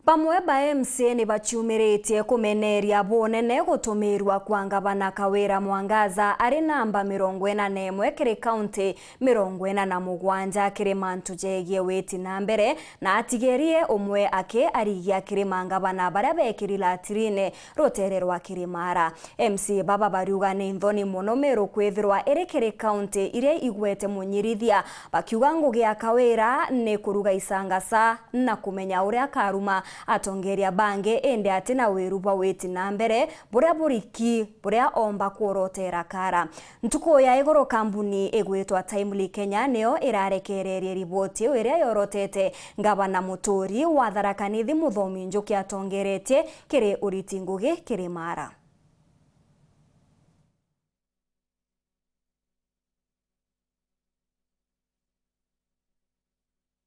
Bamwe ba MCA ni bakiumiritie kumeneria bonene gutumirwa kwa ngabana KAWIRA Mwangaza ari namba 41 kiri county 47 kiri mantu jegie WITI NAMBERE na atigerie umwe ake arigia kiri mangabana baria bekiri latirine rotere rwa KIRIMARA. MC Baba BARIUGA ni nthoni muno Meru kwithirwa iri kiri county iria igwete munyirithia bakiuga ngugi ya KAWIRA ni kuruga ISANGASA na kumenya uria karuma atongeria bange ende atina wiruba WITI NAMBERE buria buriki buria omba kurotera kara. Ntuko ya igoro kambuni egwetwa Timely Kenya neo irarekereria riboti iria yorotete ngabana mutori wa Tharakanithi muthomi njuki atongeretie kiri URITI ngugi KIRIMARA.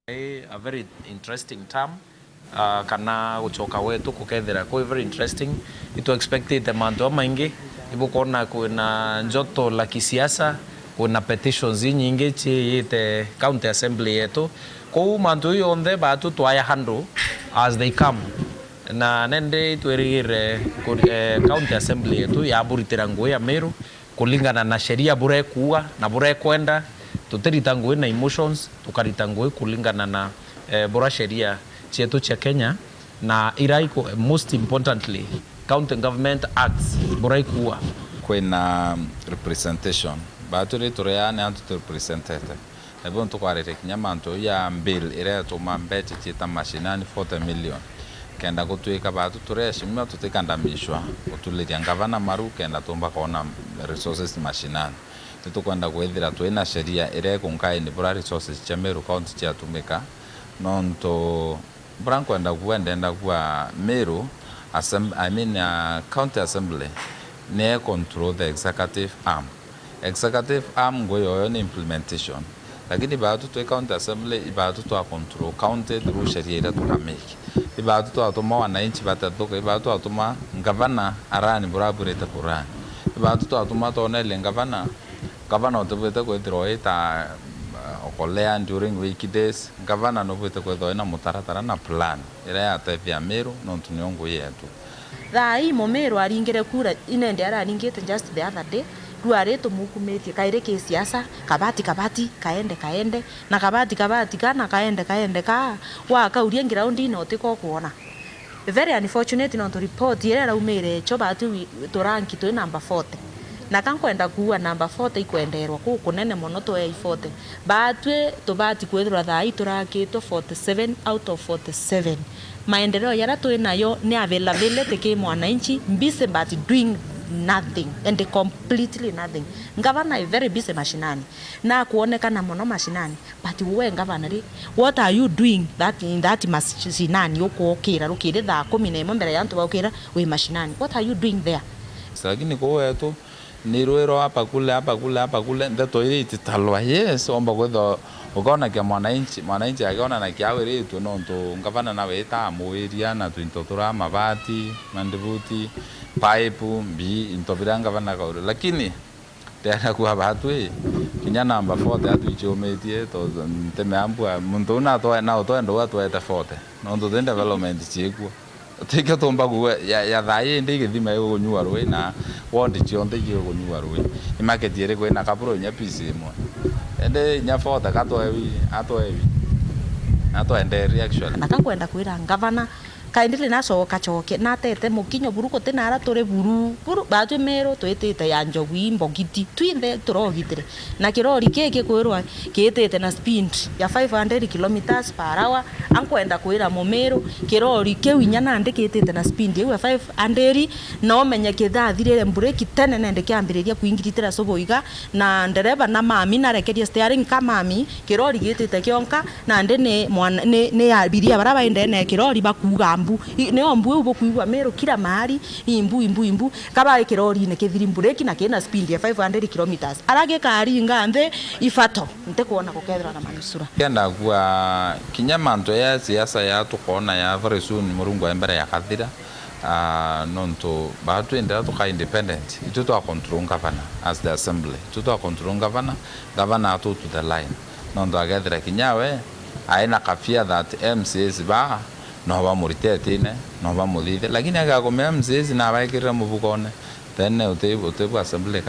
A very interesting term. Kana uchoka wetu kukethera kwa very interesting. Itu expected manto maingi ibu kona kuna njoto la kisiasa, kuna petitions nyingi chite county assembly yetu kwa manto yonde batu twaya handle as they come na nende tuerire county assembly yetu ya buritira ngui ya Meru kulingana na sheria bure kuwa na bure kwenda tuterita ngui na emotions tukarita ngui kulingana na bora sheria chetu cha Kenya na iraiko most importantly county government acts buraikuwa kwena representation baturi tureane antu represented ebo ntukwarete kinyamanto ya bill ire to mambete chita mashinani 40 million kenda gutwika batu tureshimwa tutikandamishwa utuliria ngavana Maru kenda tumba kona resources mashinani tukwenda kwethira twina sheria ire kunkai ni bura resources cha Meru county cha tumika nonto branko enda kwa Meru county assembly ne control the executive arm. Executive arm goyo ni implementation. Lakini baatu tu county assembly ibatu tu control county through sheria tu kameki. Ibatu tu atoma wananchi batatoka ibatu atoma ngavana arani burabureta burani. Ibatu tu atoma tonele ngavana otobeta ko droita okolea during weekdays gavana no bwete kwetho na mutaratara na plan ira ya tevia Meru no tunyongo yetu thai mo Meru aringire kura inende araringite just the other day ruare to mukumetie kaire ke siasa kabati kaende na kabati kana kaende ka wa kauria ground ino tiko kuona very unfortunate no to report ira raumire chobatu to rank to number 40 na kankwenda kuwa namba 40 ikwenderwa ku kunene mono to 40 batwe to bati kwethura thai turakitwo 47 out of 47 maendeleo yara to nayo ni availability ke mwananchi busy but doing nothing and completely nothing. Ngavana is very busy mashinani na kuonekana mono mashinani but we ngavana ri what are you doing that in that mashinani ukokira rukire tha 11 mbere ya antu bakira we mashinani what are you doing there sagini ko wetu ni ruero hapa kule ndeto ile ititalwa yes omba kwetho ukona kia mwananchi akiona na kiawiri tu no ndo ngavana na weta muiria na tu intotura mabati mandibuti pipe mbi intobiranga vana kauri lakini tena kwa batu kinya namba 40 atu ichometie to temeambua muntu na to ndo watu eta 40 no ndo development chikwa teka tomba gwa ya thai ndi githima yo nyua rwe na wondi chionde yo nyua rwe imaketi ere kwena kapuro nya pisi mo ende nya fota katoewi atoende reaction nakakwenda kwira ngavana kaindile naso kachoke na tete mukinyo buruko tenara tore buru batu Meru twetete ya njogwi mbogiti twinde turogitire na kirori keke kwirwa kietete na speed ya 500 kilometers per hour ankwenda kwira mu Meru kirori kewinya na ndikitete na speed ya 500 no menye kithathirire mbureki tene nende kiambiriria kuingiritira soboiga na ndereba na mami na rekeria steering kama mami kirori gietete kionka na ndene ne abiria baraba ende kirori bakuga ne ombu ubo kuigwa Meru kila mahali imbu kaba kirori ne kithiri mbureki na kena speed ya 500 kilometers arage karinga nthe ifato nte kuona kukethera na manusura kenda kwa kinyamanto ya siasa ya tukona ya very soon murungu mbere ya kathira nonto batu endera to independent itu to control governor as the assembly itu to control governor to the line nonto agethera kinyawe aina kafia that MCS ba no bamuritete no bamuthithe lakini agakomea mzezi na baikira mubukone then utebu assembly